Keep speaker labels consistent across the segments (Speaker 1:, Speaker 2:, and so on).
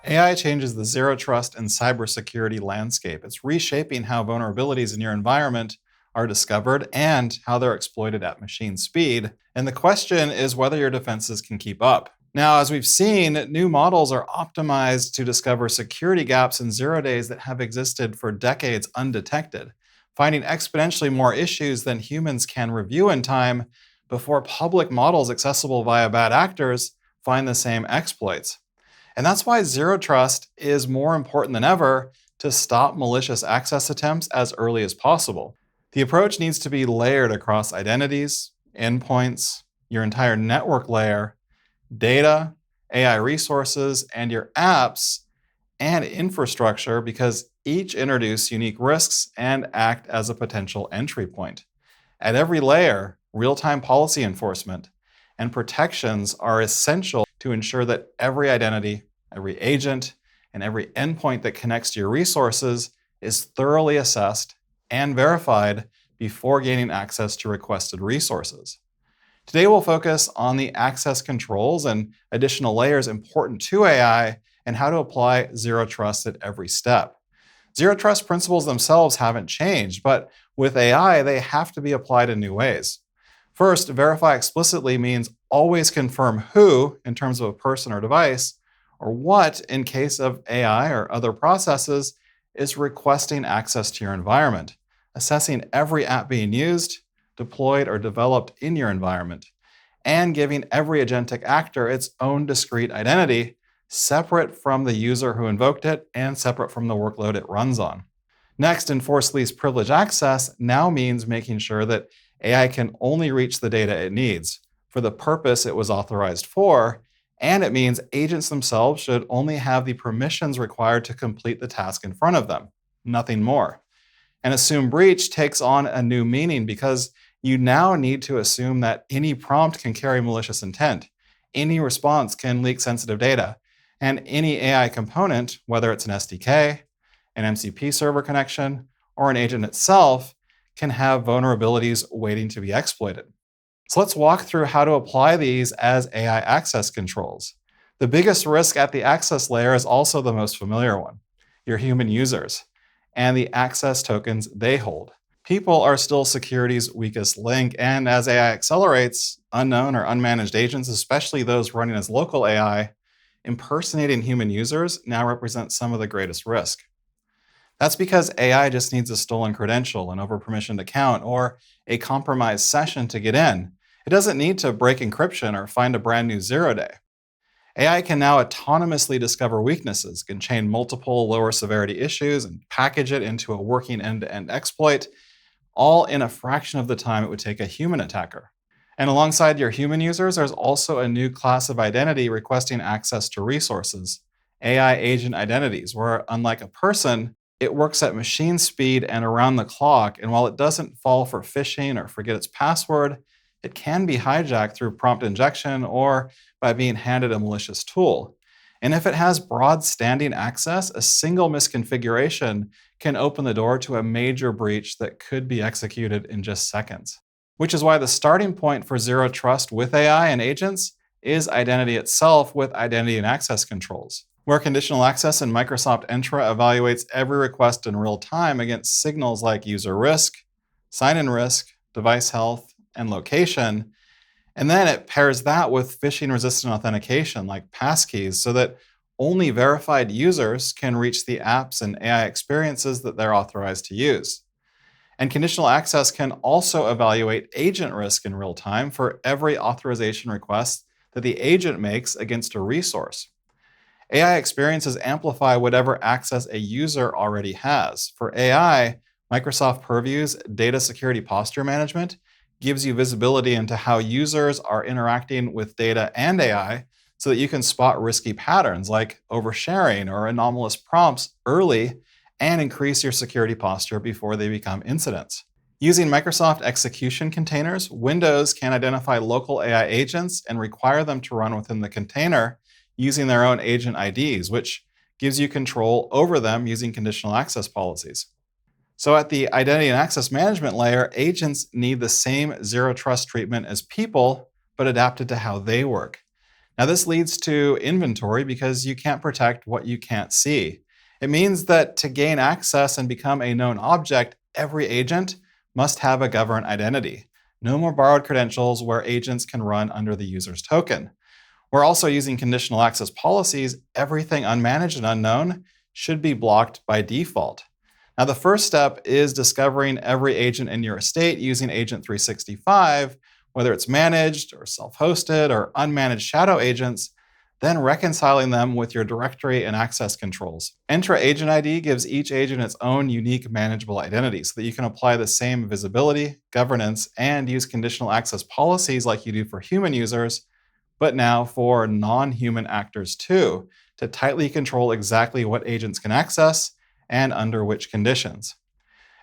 Speaker 1: AI changes the zero trust and cybersecurity landscape. It's reshaping how vulnerabilities in your environment are discovered and how they're exploited at machine speed. And the question is whether your defenses can keep up. Now, as we've seen, new models are optimized to discover security gaps in 0 days that have existed for decades undetected, finding exponentially more issues than humans can review in time before public models accessible via bad actors find the same exploits. And that's why zero trust is more important than ever to stop malicious access attempts as early as possible. The approach needs to be layered across identities, endpoints, your entire network layer, data, AI resources, and your apps and infrastructure, because each introduce unique risks and act as a potential entry point. At every layer, real-time policy enforcement and protections are essential to ensure that every identity, every agent, and every endpoint that connects to your resources is thoroughly assessed and verified before gaining access to requested resources. Today, we'll focus on the access controls and additional layers important to AI and how to apply zero trust at every step. Zero trust principles themselves haven't changed, but with AI, they have to be applied in new ways. First, verify explicitly means always confirm who, in terms of a person or device, or what, in case of AI or other processes, is requesting access to your environment, assessing every app being used, deployed, or developed in your environment, and giving every agentic actor its own discrete identity, separate from the user who invoked it and separate from the workload it runs on. Next, enforce least privilege access now means making sure that AI can only reach the data it needs for the purpose it was authorized for, and it means agents themselves should only have the permissions required to complete the task in front of them, nothing more. And assume breach takes on a new meaning because you now need to assume that any prompt can carry malicious intent, any response can leak sensitive data, and any AI component, whether it's an SDK, an MCP server connection, or an agent itself, can have vulnerabilities waiting to be exploited. So let's walk through how to apply these as AI access controls. The biggest risk at the access layer is also the most familiar one, your human users, and the access tokens they hold. People are still security's weakest link, and as AI accelerates, unknown or unmanaged agents, especially those running as local AI, impersonating human users now represent some of the greatest risk. That's because AI just needs a stolen credential, an overpermissioned account, or a compromised session to get in. It doesn't need to break encryption or find a brand new 0 day. AI can now autonomously discover weaknesses, can chain multiple lower severity issues and package it into a working end-to-end exploit, all in a fraction of the time it would take a human attacker. And alongside your human users, there's also a new class of identity requesting access to resources, AI agent identities, where unlike a person, it works at machine speed and around the clock. And while it doesn't fall for phishing or forget its password, it can be hijacked through prompt injection or by being handed a malicious tool. And if it has broad standing access, a single misconfiguration can open the door to a major breach that could be executed in just seconds. Which is why the starting point for zero trust with AI and agents is identity itself with identity and access controls, where conditional access in Microsoft Entra evaluates every request in real time against signals like user risk, sign-in risk, device health, and location. And then it pairs that with phishing-resistant authentication like passkeys so that only verified users can reach the apps and AI experiences that they're authorized to use. And conditional access can also evaluate agent risk in real time for every authorization request that the agent makes against a resource. AI experiences amplify whatever access a user already has. For AI, Microsoft Purview's data security posture management gives you visibility into how users are interacting with data and AI so that you can spot risky patterns like oversharing or anomalous prompts early and increase your security posture before they become incidents. Using Microsoft execution containers, Windows can identify local AI agents and require them to run within the container using their own agent IDs, which gives you control over them using conditional access policies. So at the identity and access management layer, agents need the same zero trust treatment as people, but adapted to how they work. Now, this leads to inventory because you can't protect what you can't see. It means that to gain access and become a known object, every agent must have a governed identity. No more borrowed credentials where agents can run under the user's token. We're also using conditional access policies. Everything unmanaged and unknown should be blocked by default. Now, the first step is discovering every agent in your estate using Agent 365, whether it's managed or self-hosted or unmanaged shadow agents, then reconciling them with your directory and access controls. Entra Agent ID gives each agent its own unique manageable identity so that you can apply the same visibility, governance, and use conditional access policies like you do for human users, but now for non-human actors too, to tightly control exactly what agents can access and under which conditions.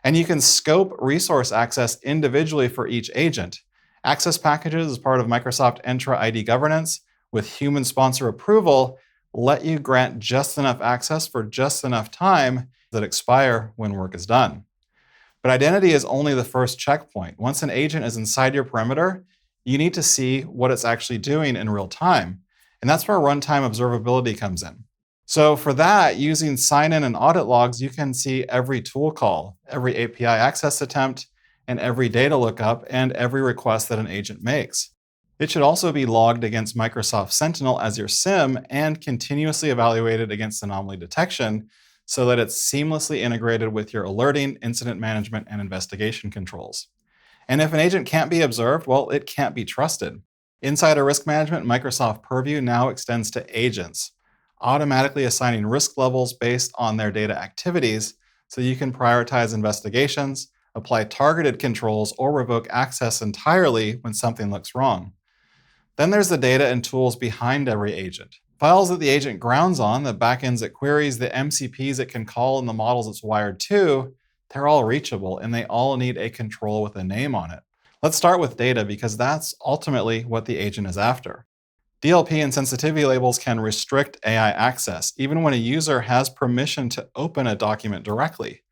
Speaker 1: And you can scope resource access individually for each agent. Access packages as part of Microsoft Entra ID governance with human sponsor approval let you grant just enough access for just enough time that expire when work is done. But identity is only the first checkpoint. Once an agent is inside your perimeter, you need to see what it's actually doing in real time. And that's where runtime observability comes in. So for that, using sign-in and audit logs, you can see every tool call, every API access attempt, and every data lookup, and every request that an agent makes. It should also be logged against Microsoft Sentinel as your SIM and continuously evaluated against anomaly detection so that it's seamlessly integrated with your alerting, incident management, and investigation controls. And if an agent can't be observed, well, it can't be trusted. Inside of risk management, Microsoft Purview now extends to agents, automatically assigning risk levels based on their data activities so you can prioritize investigations, apply targeted controls, or revoke access entirely when something looks wrong. Then there's the data and tools behind every agent. Files that the agent grounds on, the backends it queries, the MCPs it can call, and the models it's wired to, they're all reachable and they all need a control with a name on it. Let's start with data because that's ultimately what the agent is after. DLP and sensitivity labels can restrict AI access, even when a user has permission to open a document directly.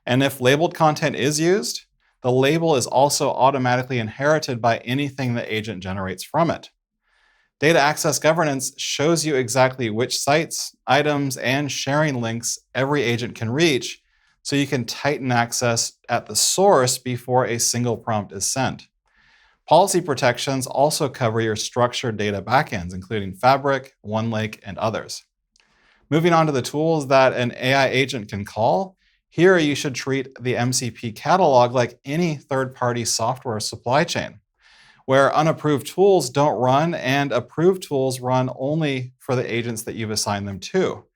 Speaker 1: And if labeled content is used, the label is also automatically inherited by anything the agent generates from it. Data access governance shows you exactly which sites, items, and sharing links every agent can reach, so you can tighten access at the source before a single prompt is sent. Policy protections also cover your structured data backends, including Fabric, OneLake, and others. Moving on to the tools that an AI agent can call, here you should treat the MCP catalog like any third-party software supply chain, where unapproved tools don't run and approved tools run only for the agents that you've assigned them to.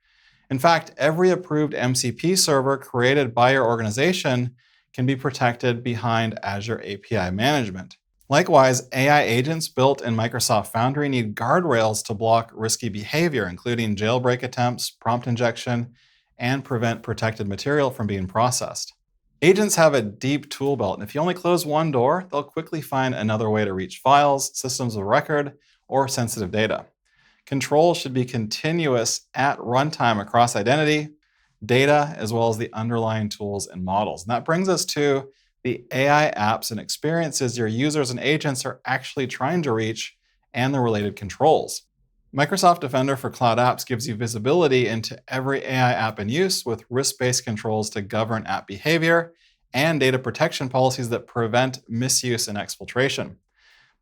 Speaker 1: In fact, every approved MCP server created by your organization can be protected behind Azure API management. Likewise, AI agents built in Microsoft Foundry need guardrails to block risky behavior, including jailbreak attempts, prompt injection, and prevent protected material from being processed. Agents have a deep tool belt, and if you only close one door, they'll quickly find another way to reach files, systems of record, or sensitive data. Control should be continuous at runtime across identity, data, as well as the underlying tools and models. And that brings us to the AI apps and experiences your users and agents are actually trying to reach and the related controls. Microsoft Defender for Cloud Apps gives you visibility into every AI app in use with risk-based controls to govern app behavior and data protection policies that prevent misuse and exfiltration.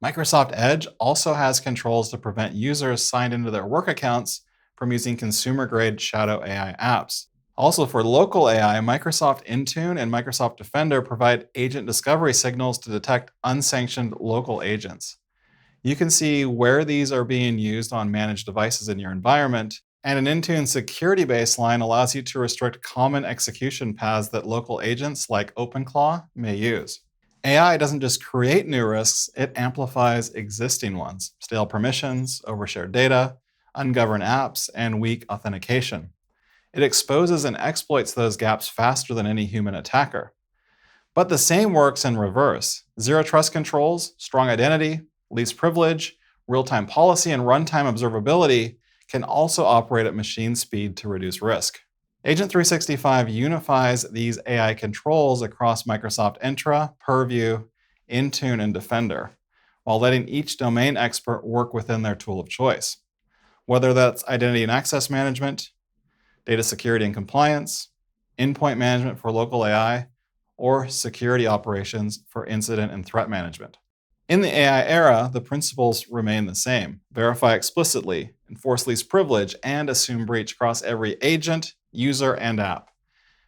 Speaker 1: Microsoft Edge also has controls to prevent users signed into their work accounts from using consumer-grade shadow AI apps. Also for local AI, Microsoft Intune and Microsoft Defender provide agent discovery signals to detect unsanctioned local agents. You can see where these are being used on managed devices in your environment, and an Intune security baseline allows you to restrict common execution paths that local agents like OpenClaw may use. AI doesn't just create new risks, it amplifies existing ones: stale permissions, overshared data, ungoverned apps, and weak authentication. It exposes and exploits those gaps faster than any human attacker. But the same works in reverse. Zero trust controls, strong identity, least privilege, real-time policy, and runtime observability can also operate at machine speed to reduce risk. Agent 365 unifies these AI controls across Microsoft Entra, Purview, Intune, and Defender, while letting each domain expert work within their tool of choice. whether that's identity and access management, data security and compliance, endpoint management for local AI, or security operations for incident and threat management. In the AI era, the principles remain the same. Verify explicitly, enforce least privilege, and assume breach across every agent, user, and app.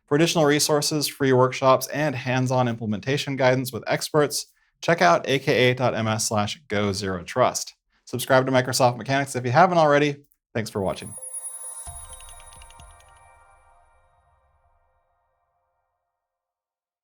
Speaker 1: For additional resources, free workshops, and hands-on implementation guidance with experts, check out aka.ms/go0trust. Subscribe to Microsoft Mechanics if you haven't already. Thanks for watching.